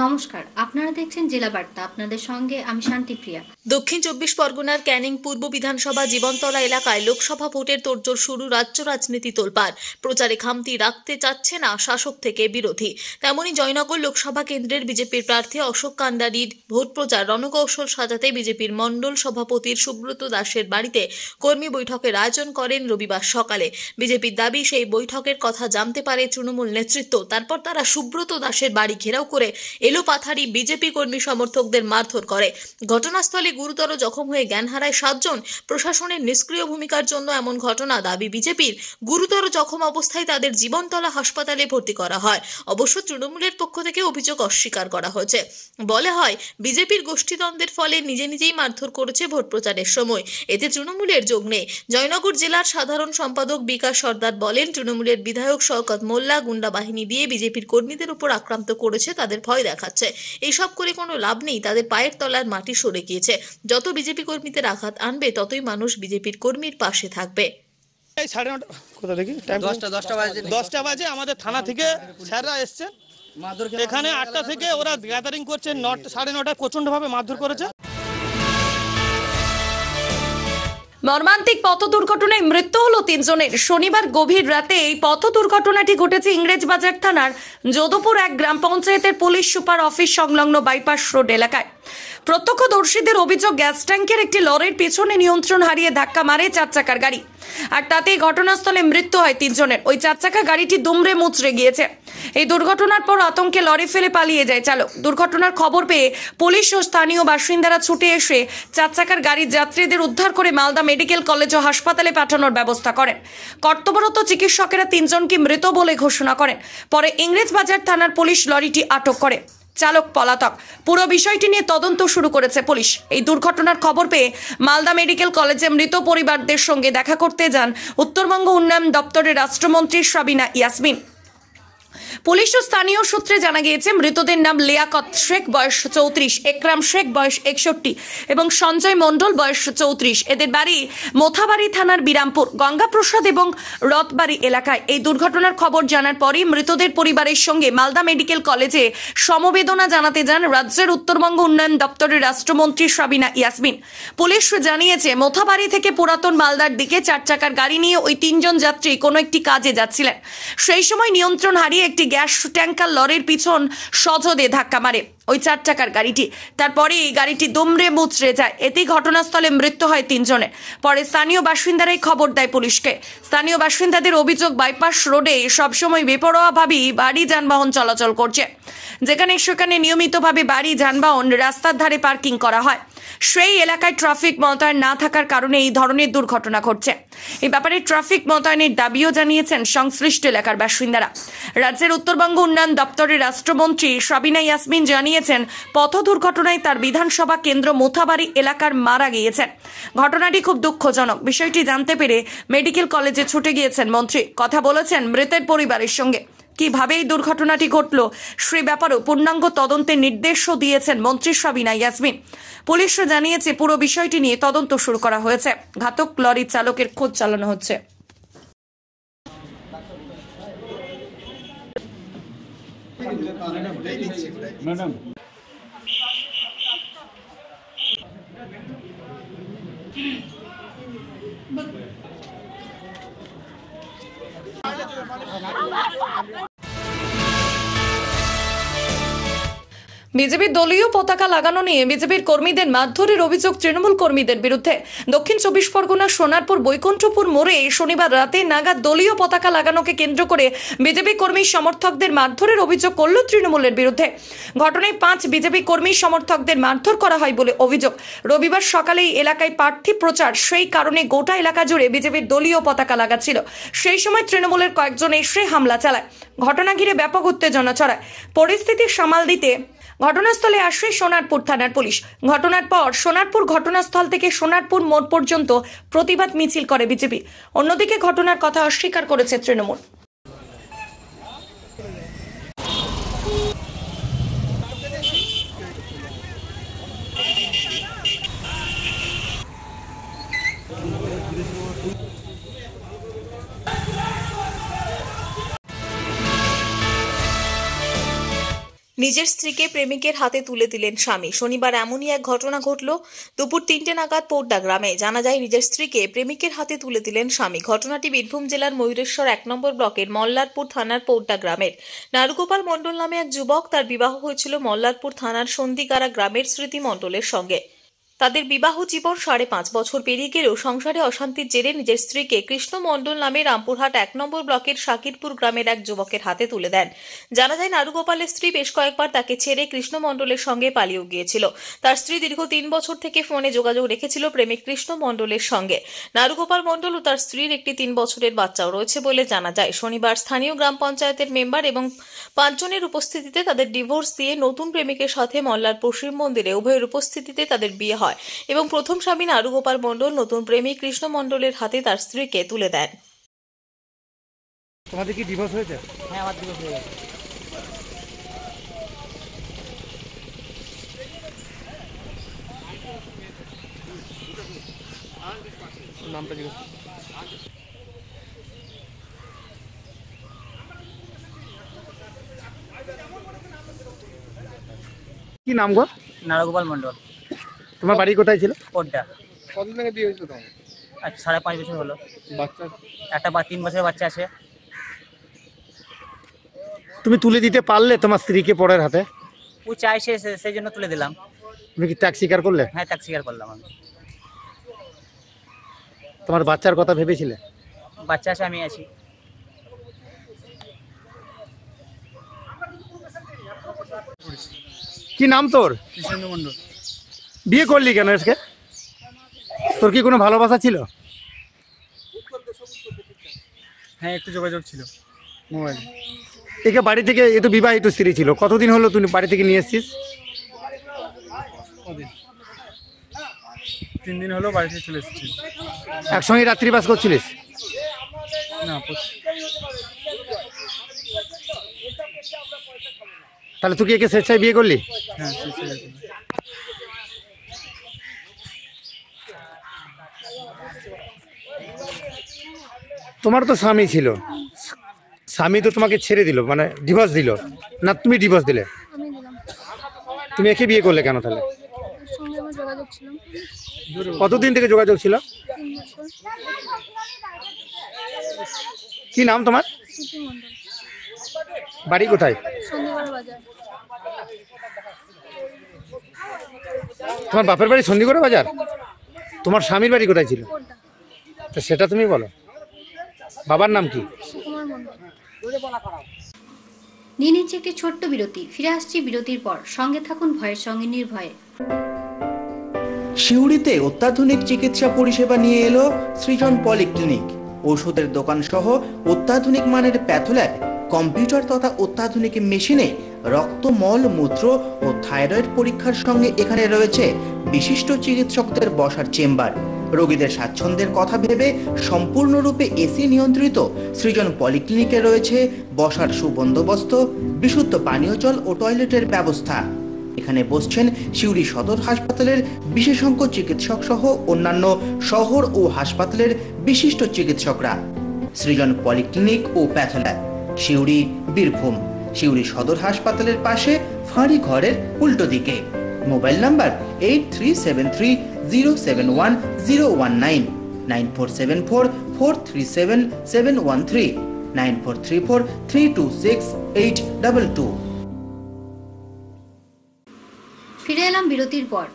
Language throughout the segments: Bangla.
নমস্কার, আপনারা দেখছেন জেলা বার্তা। আপনাদের সঙ্গে আমি শান্তিপ্রিয়া। দক্ষিণ 24 পরগনার ক্যানিং পূর্ব বিধানসভা জীবনতলা এলাকায় লোকসভা ভোটের তোড়জোড় শুরু। রাজ্য রাজনীতি তোলপাড়। প্রচারে খামতি রাখতে চাচ্ছে না শাসক থেকে বিরোধী। তেমনি জয়নগর লোকসভা কেন্দ্রের বিজেপির প্রার্থী অশোক কান্ডারির ভোট প্রচার রণকৌশল সাজাতে বিজেপির মণ্ডল সভাপতির সুব্রত দাসের বাড়িতে কর্মী বৈঠকের আয়োজন করেন রবিবার সকালে। বিজেপির দাবি, সেই বৈঠকের কথা জানতে পারে তৃণমূল নেতৃত্ব। তারপর তারা সুব্রত দাসের বাড়ি ঘেরাও করে এলোপাথারি বিজেপি কর্মী সমর্থকদের মারধর করে। ঘটনাস্থলে গুরুতর জখম হয়ে জ্ঞান হারায় 7 জন। প্রশাসনের নিষ্ক্রিয় ভূমিকার জন্য এমন ঘটনা দাবি বিজেপির। গুরুতর জখম অবস্থায় তাদের জীবনতলা হাসপাতালে ভর্তি করা হয়। অবশ্য তৃণমূলের পক্ষ থেকে অভিযোগ অস্বীকার করা হয়েছে। বলা হয়, বিজেপির গোষ্ঠীদ্বন্দ্বের ফলে নিজেই মারধর করেছে ভোট প্রচারের সময়। এতে তৃণমূলের যোগ নেই। জয়নগর জেলার সাধারণ সম্পাদক বিকাশ সর্দার বলেন, তৃণমূলের বিধায়ক শওকত মোল্লা গুন্ডা বাহিনী দিয়ে বিজেপির কর্মীদের উপর আক্রান্ত করেছে, তাদের ভয় দেখাচ্ছে। এইসব করে কোনো লাভ নেই, তাদের পায়ের তলার মাটি সরে গিয়েছে। যত বিজেপি কর্মীদের আঘাত আনবে, ততই মানুষ বিজেপির কর্মীর পাশে থাকবে। 10টা বাজে আমাদের থানা থেকে স্যাররা এসছেন এখানে। 8টা থেকে ওরা গ্যাদারিং করছে। 9:30 প্রচন্ড ভাবে মারধর করেছে। মর্মান্তিক পথ দুর্ঘটনায় মৃত্যু হলো 3 জনের। শনিবার গভীর রাতে এই পথ দুর্ঘটনাটি ঘটেছে ইংরেজবাজার থানার যদুপুর 1 গ্রাম পঞ্চায়েতের পুলিশ সুপার অফিস সংলগ্ন বাইপাস রোড এলাকায়। প্রত্যক্ষদর্শীদের অভিযোগ, গ্যাস ট্যাঙ্কের একটি লরির পেছনে নিয়ন্ত্রণ হারিয়ে ধাক্কা মারে 4 চাকার গাড়ি, আর তাতেই ঘটনাস্থলে মৃত্যু হয় 3 জনের। ওই 4 চাকা গাড়িটি দুমড়ে মুচড়ে গিয়েছে। এই দুর্ঘটনার পর আতঙ্কে লরি ফেলে পালিয়ে যায় চালক। দুর্ঘটনার খবর পেয়ে পুলিশ ও স্থানীয় বাসিন্দারা ছুটে এসে 4 চাকার গাড়ির যাত্রীদের উদ্ধার করে মালদা মেডিকেল কলেজ ও হাসপাতালে পাঠানোর ব্যবস্থা করেন। কর্তব্যরত চিকিৎসকেরা 3 জনকে মৃত বলে ঘোষণা করেন। পরে ইংরেজবাজার থানার পুলিশ লরিটি আটক করে। চালক পলাতক। পুরো বিষয়টি নিয়ে তদন্ত শুরু করেছে পুলিশ। এই দুর্ঘটনার খবর পেয়ে মালদা মেডিকেল কলেজে মৃত পরিবারদের সঙ্গে দেখা করতে যান উত্তরবঙ্গ উন্নয়ন দপ্তরের রাষ্ট্রমন্ত্রী সাবিনা ইয়াসমিন। পুলিশ ও স্থানীয় সূত্রে জানা গিয়েছে, মৃতদের নাম লিয়াকত শেখ বয়স 34, একরাম শেখ বয়স 61 এবং সঞ্জয় মণ্ডল বয়স 34। এদের বাড়ি মোথাবাড়ি থানার বিরামপুর, গঙ্গাপ্রসাদ এবং রথবাড়ি এলাকায়। এই দুর্ঘটনার খবর জানার পরই মৃতদের পরিবারের সঙ্গে মালদা মেডিকেল কলেজে সমবেদনা জানাতে যান রাজ্যের উত্তরবঙ্গ উন্নয়ন দপ্তরের রাষ্ট্রমন্ত্রী সাবিনা ইয়াসমিন। পুলিশ জানিয়েছে, মোথাবাড়ি থেকে পুরাতন মালদার দিকে 4 চাকার গাড়ি নিয়ে ওই 3 জন যাত্রী কোনো একটি কাজে যাচ্ছিলেন। সেই সময় নিয়ন্ত্রণ হারিয়ে একটি গ্যাস ট্যাঙ্কার লরির পিছন সজোরে ধাক্কা মারে ওই 4 চাকার গাড়িটি। তারপরে এই গাড়িটি দুমড়ে মুচড়ে যায়। এতেই ঘটনাস্থলে মৃত্যু হয় 3 জনের। পরে স্থানীয় বাসিন্দারাই খবর দেয় পুলিশকে। স্থানীয় বাসিন্দাদের অভিযোগ, বাইপাস রোডে সবসময় বেপরোয়াভাবেই ভারী যানবাহন চলাচল করছে। যেখানে সেখানে নিয়মিতভাবে ভারী যানবাহন রাস্তার ধারে পার্কিং করা হয়। সেই এলাকায় ট্রাফিক মোতায়েন না থাকার কারণে এই ধরনের দুর্ঘটনা ঘটছে। এই ব্যাপারে ট্রাফিক মোতায়েনের দাবিও জানিয়েছেন সংশ্লিষ্ট এলাকার বাসিন্দারা। রাজ্যের উত্তরবঙ্গ উন্নয়ন দপ্তরের রাষ্ট্রমন্ত্রী সাবিনা ইয়াসমিন জানিয়েছেন, পথ দুর্ঘটনায় তার বিধানসভা কেন্দ্র মোথাবাড়ি এলাকার মারা গিয়েছেন। ঘটনাটি খুব দুঃখজনক। বিষয়টি জানতে পেরে মেডিকেল কলেজে ছুটে গিয়েছেন মন্ত্রী। কথা বলেছেন মৃতের পরিবারের সঙ্গে। কিভাবে এই দুর্ঘটনাটি ঘটল সে ব্যাপারেও পূর্ণাঙ্গ তদন্তের নির্দেশও দিয়েছেন মন্ত্রী সাবিনা ইয়াসমিন। পুলিশ জানিয়েছে, পুরো বিষয়টি নিয়ে তদন্ত শুরু করা হয়েছে। ঘাতক লরির চালকের খোঁজ চালানো হচ্ছে। বিজেপির দলীয় পতাকা লাগানো নিয়ে বিজেপির কর্মীদের মারধরের অভিযোগ তৃণমূল কর্মীদের বিরুদ্ধে। দক্ষিণ 24 পরগনার সোনারপুর বৈকুণ্ঠপুর মোড়ে শনিবার রাতে নাগাদ দলীয় পতাকা লাগানোকে কেন্দ্র করে বিজেপি কর্মী সমর্থকদের মারধরের অভিযোগ করল তৃণমূলের বিরুদ্ধে। ঘটনায় 5 বিজেপি কর্মী সমর্থকদের মারধর করা হয় বলে অভিযোগ। রবিবার সকালেই এলাকায় প্রার্থী প্রচার, সেই কারণে গোটা এলাকা জুড়ে বিজেপির দলীয় পতাকা লাগাচ্ছিল। সেই সময় তৃণমূলের কয়েকজন এসে হামলা চালায়। ঘটনা ঘিরে ব্যাপক উত্তেজনা ছড়ায়। পরিস্থিতি সামাল দিতে ঘটনাস্থলে আসে সোনারপুর থানার পুলিশ। ঘটনার পর সোনারপুর ঘটনাস্থল থেকে সোনারপুর মোড় পর্যন্ত প্রতিবাদ মিছিল করে বিজেপি। অন্যদিকে ঘটনার কথা অস্বীকার করেছে তৃণমূল। নিজের স্ত্রীকে প্রেমিকের হাতে তুলে দিলেন স্বামী। শনিবার এমনই এক ঘটনা ঘটল দুপুর 3টে নাগাদ পোড্ডা গ্রামে। জানা যায় নিজের স্ত্রীকে প্রেমিকের হাতে তুলে দিলেন স্বামী। ঘটনাটি বীরভূম জেলার ময়ূরেশ্বর 1 নম্বর ব্লকের মল্লারপুর থানার পোড্ডা গ্রামের। নারুগোপাল মণ্ডল নামে এক যুবক, তার বিবাহ হয়েছিল মল্লারপুর থানার সন্দিগারা গ্রামের স্মৃতি মণ্ডলের সঙ্গে। তাদের বিবাহ জীবন 5.5 বছর পেরিয়ে গেলেও সংসারে অশান্তির জেরে নিজের স্ত্রীকে কৃষ্ণ মণ্ডল নামে রামপুরহাট 1 নম্বর ব্লকের শাকিরপুর গ্রামের এক যুবকের হাতে তুলে দেন। জানা যায় নারুগোপালের স্ত্রী বেশ কয়েকবার তাকে ছেড়ে কৃষ্ণ মণ্ডলের সঙ্গে পালিয়ে গিয়েছিল। তার স্ত্রী দীর্ঘ 3 বছর থেকে ফোনে যোগাযোগ রেখেছিল প্রেমিক কৃষ্ণ মণ্ডলের সঙ্গে। নারুগোপাল মণ্ডল ও তার স্ত্রীর একটি 3 বছরের বাচ্চাও রয়েছে বলে জানা যায়। শনিবার স্থানীয় গ্রাম পঞ্চায়েতের মেম্বার এবং 5 জনের উপস্থিতিতে তাদের ডিভোর্স দিয়ে নতুন প্রেমিকের সাথে মল্লারপুর শিব মন্দিরে উভয়ের উপস্থিতিতে তাদের বিয়ে হয় এবং প্রথম স্বামী নারুগোপাল মণ্ডল নতুন প্রেমিক কৃষ্ণ মণ্ডলের হাতে তার স্ত্রীকে তুলে দেন। তোমাদের কি ডিভোর্স হয়েছে? হ্যাঁ, আমার ডিভোর্স হয়ে গেছে। নামটা জিজ্ঞেস করো। কি নাম গো? নারগোপাল মণ্ডল। তোমার বাড়ি কোথায় ছিল? পোড্ডা। কতদিন আগে বিয়ে হয়েছিল তোমার? আজ 5.5 বছর হলো। বাচ্চা? একটা 3 বছরের বাচ্চা আছে। তুমি তুলে দিতে পারলে তোমার স্ত্রীকে পরের হাতে? ও চাইছে, সেই জন্য তুলে দিলাম। তুমি কি ত্যাগ স্বীকার করলে? হ্যাঁ, ত্যাগ স্বীকার করলাম আমি। তোমার বাচ্চার কথা ভেবেছিলে? বাচ্চা আছে, আমি আছি। কি নাম তোর? কৃষ্ণ মণ্ডল। বিয়ে করলি কেন আজকে? তোর কি কোনো ভালোবাসা ছিল? হ্যাঁ, একটু যোগাযোগ ছিল মোবাইল। একে বাড়ি থেকে, এ তো বিবাহিত স্ত্রী ছিল, কতদিন হলো তুই বাড়ি থেকে নিয়ে এসছিস? 3 দিন হলো বাড়ি থেকে চলে এসেছি। একসঙ্গে রাত্রিবাস করছিলিস? না, তাহলে তুই কি একে স্বেচ্ছায় বিয়ে করলি? হ্যাঁ, তোমার তো স্বামী ছিল, স্বামী তো তোমাকে ছেড়ে দিল, মানে ডিভোর্স দিল না? তুমি ডিভোর্স দিলে? আমি দিলাম। তুমি একে বিয়ে করলে কেন তাহলে? ওর সঙ্গে আমার যোগাযোগ ছিল কতদিন থেকে যোগাযোগ ছিল? 3 বছর। কি নাম তোমার? স্মৃতি মণ্ডল। বাড়ি কোথায়? সন্ধিগড় বাজার। তোমার বাপের বাড়ি সন্ধিগড় বাজার? তোমার স্বামীর বাড়ি কোথায় ছিল? পোড্ডা। তো সেটা তুমি বলো। বাবার নাম কি? সুকুমার মণ্ডল। নিয়ে নিচ্ছে একটি ছোট্ট বিরতি। ফিরে আসছি বিরতির পর। সঙ্গে থাকুন ভয়ের সঙ্গে নির্ভয়ে। সিউড়িতে অত্যাধুনিক চিকিৎসা পরিষেবা নিয়ে এলো সৃজন পলিক্লিনিক। ওষুধের দোকান সহ অত্যাধুনিক মানের প্যাথোল্যাব, কম্পিউটার তথা অত্যাধুনিক মেশিনে রক্ত, মল, মূত্র ও থাইরয়েড পরীক্ষার সঙ্গে এখানে রয়েছে বিশিষ্ট চিকিৎসকদের বসার চেম্বার। রোগীদের স্বাচ্ছন্দ্যের কথা ভেবে সম্পূর্ণরূপে এসি নিয়ন্ত্রিত সৃজন পলিক্লিনিকে রয়েছে বসার সুবন্দোবস্ত, বিশুদ্ধ পানীয় জল ও টয়লেটের ব্যবস্থা। এখানে বসছেন সিউড়ি সদর হাসপাতালের বিশেষজ্ঞ চিকিৎসক সহ অন্যান্য শহর ও হাসপাতালের বিশিষ্ট চিকিৎসকরা। সৃজন পলিক্লিনিক ও প্যাথোল্যাব, সিউড়ি, বীরভূম। সিউড়ি সদর হাসপাতালের পাশে ফাঁড়ি ঘরের উল্টো দিকে। Mobile number 8373071019, 9474437713, 9434326822। ফিরে এলাম বিরতির পর।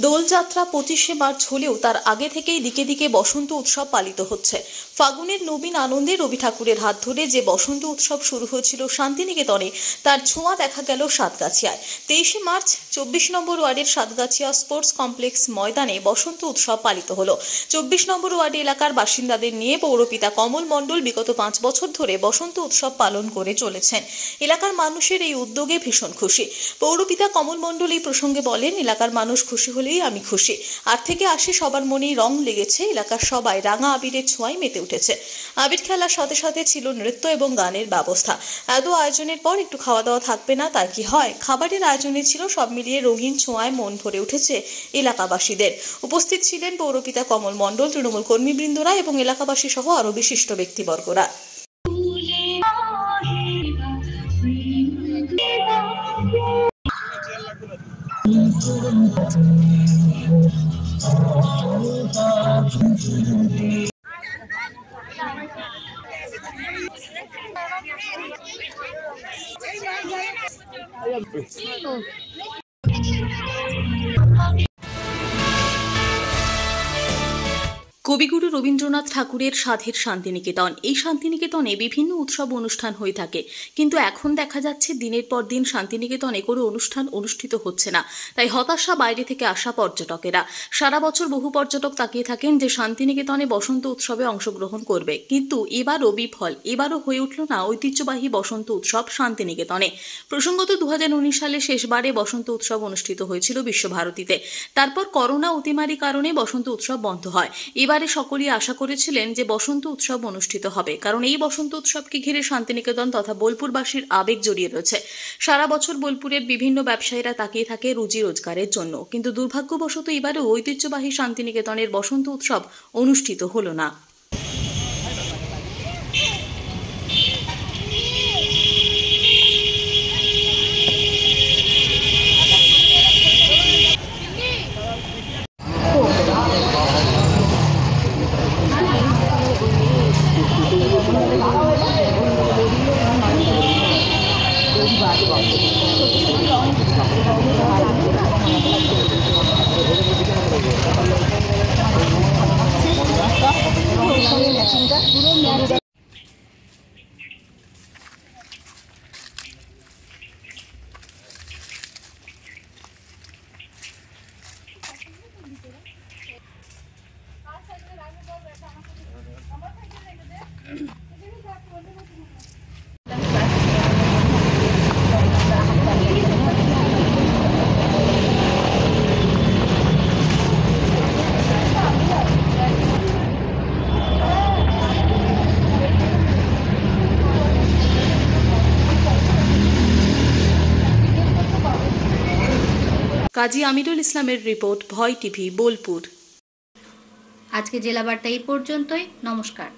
দোলযাত্রা 25শে মার্চ হলেও তার আগে থেকেই দিকে দিকে বসন্ত উৎসব পালিত হচ্ছে। ফাগুনের নবীন আনন্দে রবি ঠাকুরের হাত ধরে যে বসন্ত উৎসব শুরু হয়েছিল শান্তিনিকেতনে, তার ছোঁয়া দেখা গেল সাতগাছিয়ায়। 23শে মার্চ 24 নম্বর ওয়ার্ডের সাতগাছিয়া স্পোর্টস কমপ্লেক্স ময়দানে বসন্ত উৎসব পালিত হলো। 24 নম্বর ওয়ার্ড এলাকার বাসিন্দাদের নিয়ে পৌরপিতা কমল মণ্ডল বিগত 5 বছর ধরে বসন্ত উৎসব পালন করে চলেছেন। এলাকার মানুষের এই উদ্যোগে ভীষণ খুশি। পৌরপিতা কমল মণ্ডল এই প্রসঙ্গে বলেন, এলাকার মানুষ খুশি হলেই আমি খুশি। আর থেকে আসে সবার মনেই রং লেগেছে। এলাকার সবাই রাঙা আবিরের ছোঁয়ায় মেতে উঠেছে। আবির খেলার সাথে সাথে ছিল নৃত্য এবং গানের ব্যবস্থা। এত আয়োজনের পর একটু খাওয়া দাওয়া থাকবে না তাই কি হয়? খাবারের আয়োজনে ছিল সব মিলিয়ে রঙিন ছোঁয়ায় মন ভরে উঠেছে এলাকাবাসীদের। উপস্থিত ছিলেন পৌরপিতা কমল মণ্ডল, তৃণমূল কর্মীবৃন্দরা এবং এলাকাবাসী সহ আরো বিশিষ্ট ব্যক্তিবর্গরা। কবিগুরু রবীন্দ্রনাথ ঠাকুরের সাধের শান্তিনিকেতন। এই শান্তিনিকেতনে বিভিন্ন উৎসব অনুষ্ঠান হয়ে থাকে, কিন্তু এখন দেখা যাচ্ছে দিনের পর দিন শান্তিনিকেতনে কোনো অনুষ্ঠান অনুষ্ঠিত হচ্ছে না। তাই হতাশা বাইরে থেকে আসা পর্যটকেরা। সারা বছর বহু পর্যটক তাকিয়ে থাকেন যে শান্তিনিকেতনে বসন্ত উৎসবে অংশগ্রহণ করবে, কিন্তু এবারও বিফল। এবারও হয়ে উঠল না ঐতিহ্যবাহী বসন্ত উৎসব শান্তিনিকেতনে। প্রসঙ্গত 2019 সালে শেষবারে বসন্ত উৎসব অনুষ্ঠিত হয়েছিল বিশ্বভারতীতে। তারপর করোনা অতিমারির কারণে বসন্ত উৎসব বন্ধ হয়। এবারে সকলেই আশা করেছিলেন যে বসন্ত উৎসব অনুষ্ঠিত হবে, কারণ এই বসন্ত উৎসবকে ঘিরে শান্তিনিকেতন তথা বোলপুরবাসীর আবেগ জড়িয়ে রয়েছে। সারা বছর বোলপুরের বিভিন্ন ব্যবসায়ীরা তাকিয়ে থাকে রুজি রোজগারের জন্য, কিন্তু দুর্ভাগ্যবশত এবারেও ঐতিহ্যবাহী শান্তিনিকেতনের বসন্ত উৎসব অনুষ্ঠিত হলো না। কাজী আমিরুল ইসলামের রিপোর্ট, ভয় টিভি, বোলপুর। আজকে জেলা বার্তা এই পর্যন্তই। নমস্কার।